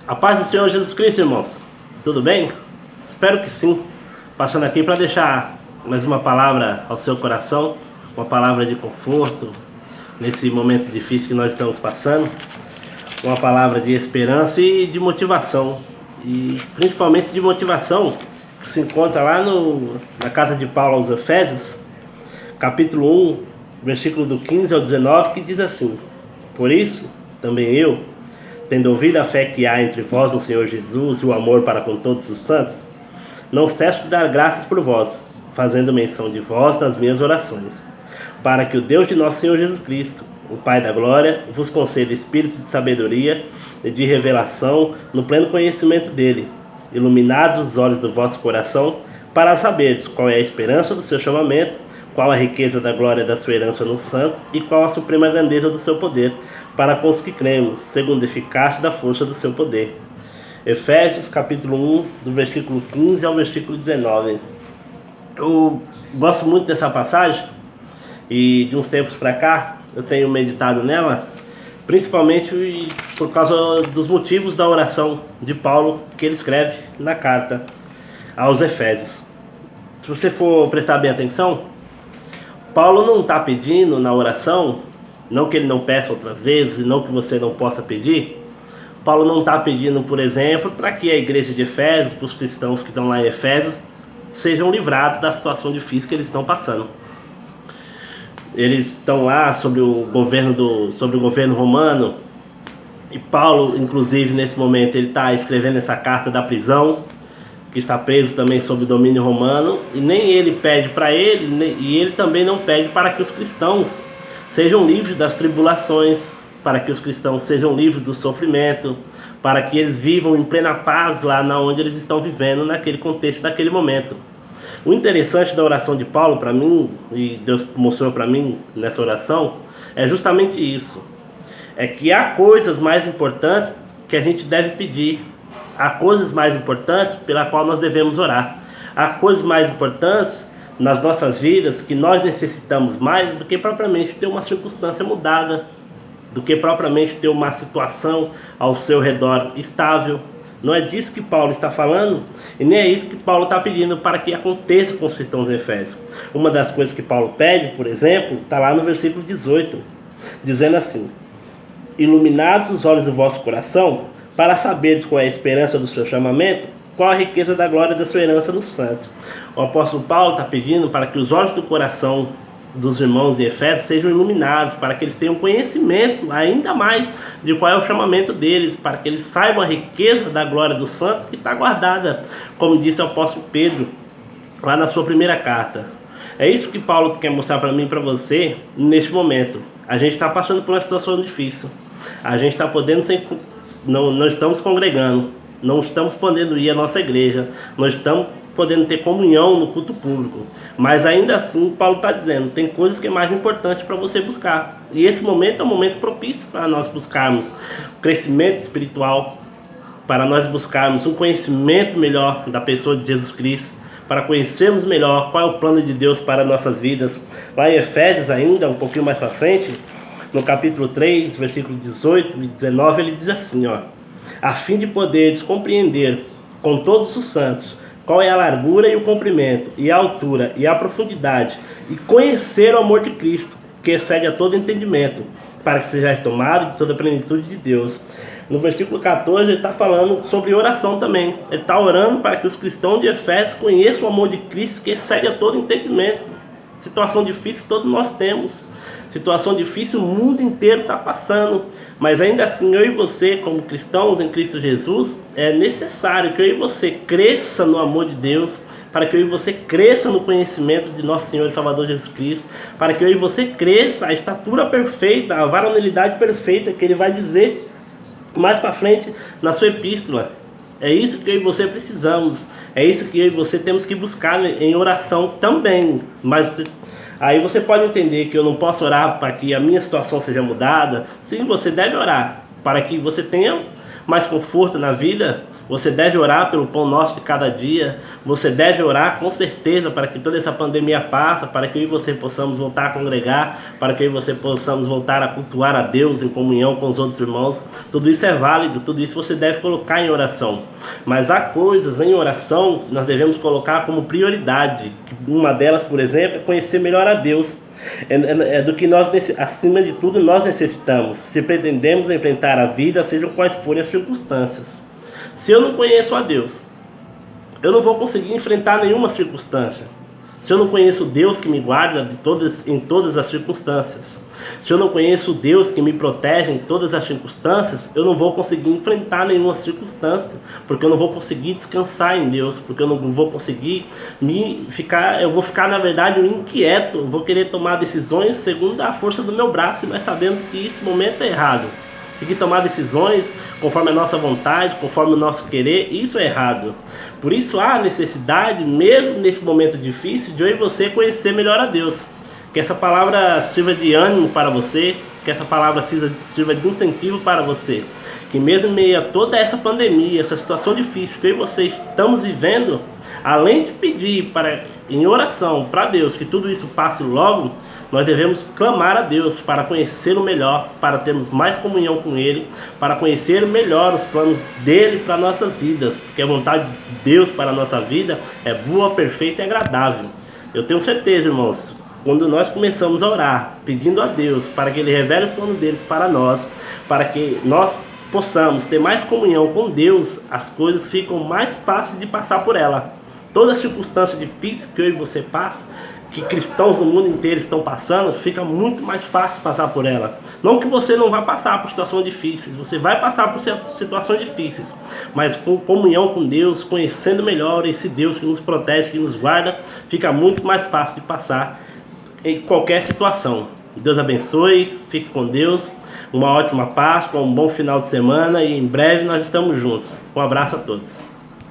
A paz do Senhor Jesus Cristo, irmãos. Tudo bem? Espero que sim. Passando aqui para deixar mais uma palavra ao seu coração, uma palavra de conforto nesse momento difícil que nós estamos passando, uma palavra de esperança e de motivação, e principalmente de motivação que se encontra lá na carta de Paulo aos Efésios, capítulo 1, versículo do 15 ao 19, que diz assim: Por isso, também eu, tendo ouvido a fé que há entre vós no Senhor Jesus e o amor para com todos os santos, não cesso de dar graças por vós, fazendo menção de vós nas minhas orações, para que o Deus de nosso Senhor Jesus Cristo, o Pai da glória, vos conceda espírito de sabedoria e de revelação no pleno conhecimento dele, iluminados os olhos do vosso coração, para saberes qual é a esperança do seu chamamento, qual a riqueza da glória da sua herança nos santos e qual a suprema grandeza do seu poder para com os que cremos, segundo a eficácia da força do seu poder. Efésios capítulo 1, do versículo 15 ao versículo 19. Eu gosto muito dessa passagem e de uns tempos para cá eu tenho meditado nela, principalmente por causa dos motivos da oração de Paulo que ele escreve na carta aos Efésios. Se você for prestar bem atenção, Paulo não está pedindo na oração, não que ele não peça outras vezes e não que você não possa pedir. Paulo não está pedindo, por exemplo, para que a igreja de Efésios, para os cristãos que estão lá em Efésios, sejam livrados da situação difícil que eles estão passando. Eles estão lá sobre o governo romano, e Paulo, inclusive, nesse momento, ele está escrevendo essa carta da prisão, que está preso também sob o domínio romano, e nem ele pede para ele, e ele também não pede para que os cristãos sejam livres das tribulações, para que os cristãos sejam livres do sofrimento, para que eles vivam em plena paz lá onde eles estão vivendo, naquele contexto, daquele momento. O interessante da oração de Paulo para mim, e Deus mostrou para mim nessa oração, é justamente isso. É que há coisas mais importantes que a gente deve pedir. Há coisas mais importantes pela qual nós devemos orar. Há coisas mais importantes nas nossas vidas que nós necessitamos mais do que propriamente ter uma circunstância mudada, do que propriamente ter uma situação ao seu redor estável. Não é disso que Paulo está falando, e nem é isso que Paulo está pedindo para que aconteça com os cristãos em Efésios. Uma das coisas que Paulo pede, por exemplo, está lá no versículo 18, dizendo assim: Iluminados os olhos do vosso coração, para saberes qual é a esperança do seu chamamento, qual a riqueza da glória da sua herança nos santos. O apóstolo Paulo está pedindo para que os olhos do coração dos irmãos de Efésios sejam iluminados, para que eles tenham conhecimento ainda mais de qual é o chamamento deles, para que eles saibam a riqueza da glória dos santos que está guardada, como disse o apóstolo Pedro lá na sua primeira carta. É isso que Paulo quer mostrar para mim e para você neste momento. A gente está passando por uma situação difícil, a gente está não estamos congregando, não estamos podendo ir à nossa igreja, não estamos podendo ter comunhão no culto público, mas ainda assim Paulo está dizendo, tem coisas que é mais importante para você buscar, e esse momento é um momento propício para nós buscarmos crescimento espiritual, para nós buscarmos um conhecimento melhor da pessoa de Jesus Cristo, para conhecermos melhor qual é o plano de Deus para nossas vidas. Lá em Efésios ainda, um pouquinho mais para frente, no capítulo 3, versículo 18 e 19, ele diz assim, a fim de poderes compreender com todos os santos qual é a largura e o comprimento, e a altura e a profundidade, e conhecer o amor de Cristo, que excede a todo entendimento, para que sejais tomados de toda a plenitude de Deus. No versículo 14 ele está falando sobre oração também. Ele está orando para que os cristãos de Efésios conheçam o amor de Cristo, que excede a todo entendimento. Situação difícil todos nós temos. Situação difícil o mundo inteiro está passando, mas ainda assim eu e você, como cristãos em Cristo Jesus, é necessário que eu e você cresça no amor de Deus, para que eu e você cresça no conhecimento de nosso Senhor e Salvador Jesus Cristo, para que eu e você cresça a estatura perfeita, a varonilidade perfeita que ele vai dizer mais para frente na sua epístola. É isso que eu e você precisamos, é isso que eu e você temos que buscar em oração também. Mas aí você pode entender que eu não posso orar para que a minha situação seja mudada. Sim, você deve orar, Para que você tenha mais conforto na vida, você deve orar pelo pão nosso de cada dia. Você deve orar com certeza para que toda essa pandemia passe, para que eu e você possamos voltar a congregar, para que eu e você possamos voltar a cultuar a Deus em comunhão com os outros irmãos. Tudo isso é válido, tudo isso você deve colocar em oração. Mas há coisas em oração que nós devemos colocar como prioridade. Uma delas, por exemplo, é conhecer melhor a Deus. É do que nós, acima de tudo, nós necessitamos, se pretendemos enfrentar a vida, sejam quais forem as circunstâncias. Se eu não conheço a Deus, eu não vou conseguir enfrentar nenhuma circunstância. Se eu não conheço Deus que me guarda em todas as circunstâncias, se eu não conheço Deus que me protege em todas as circunstâncias, eu não vou conseguir enfrentar nenhuma circunstância, porque eu não vou conseguir descansar em Deus, porque eu não vou conseguir eu vou ficar na verdade inquieto, eu vou querer tomar decisões segundo a força do meu braço, e nós sabemos que esse momento é errado. Tem que tomar decisões conforme a nossa vontade, conforme o nosso querer, isso é errado. Por isso há necessidade, mesmo nesse momento difícil, de eu e você conhecer melhor a Deus. Que essa palavra sirva de ânimo para você, que essa palavra sirva de incentivo para você. Que mesmo em meio a toda essa pandemia, essa situação difícil que eu e você estamos vivendo, além de pedir em oração para Deus que tudo isso passe logo, nós devemos clamar a Deus para conhecê-lo melhor, para termos mais comunhão com Ele, para conhecer melhor os planos dEle para nossas vidas, porque a vontade de Deus para a nossa vida é boa, perfeita e agradável. Eu tenho certeza, irmãos, quando nós começamos a orar, pedindo a Deus para que Ele revele os planos deles para nós, para que nós possamos ter mais comunhão com Deus, as coisas ficam mais fáceis de passar por ela. Toda circunstância difícil que eu e você passa, que cristãos no mundo inteiro estão passando, fica muito mais fácil passar por ela. Não que você não vai passar por situações difíceis, você vai passar por situações difíceis, mas com comunhão com Deus, conhecendo melhor esse Deus que nos protege, que nos guarda, fica muito mais fácil de passar em qualquer situação. Deus abençoe, fique com Deus, uma ótima Páscoa, um bom final de semana e em breve nós estamos juntos. Um abraço a todos.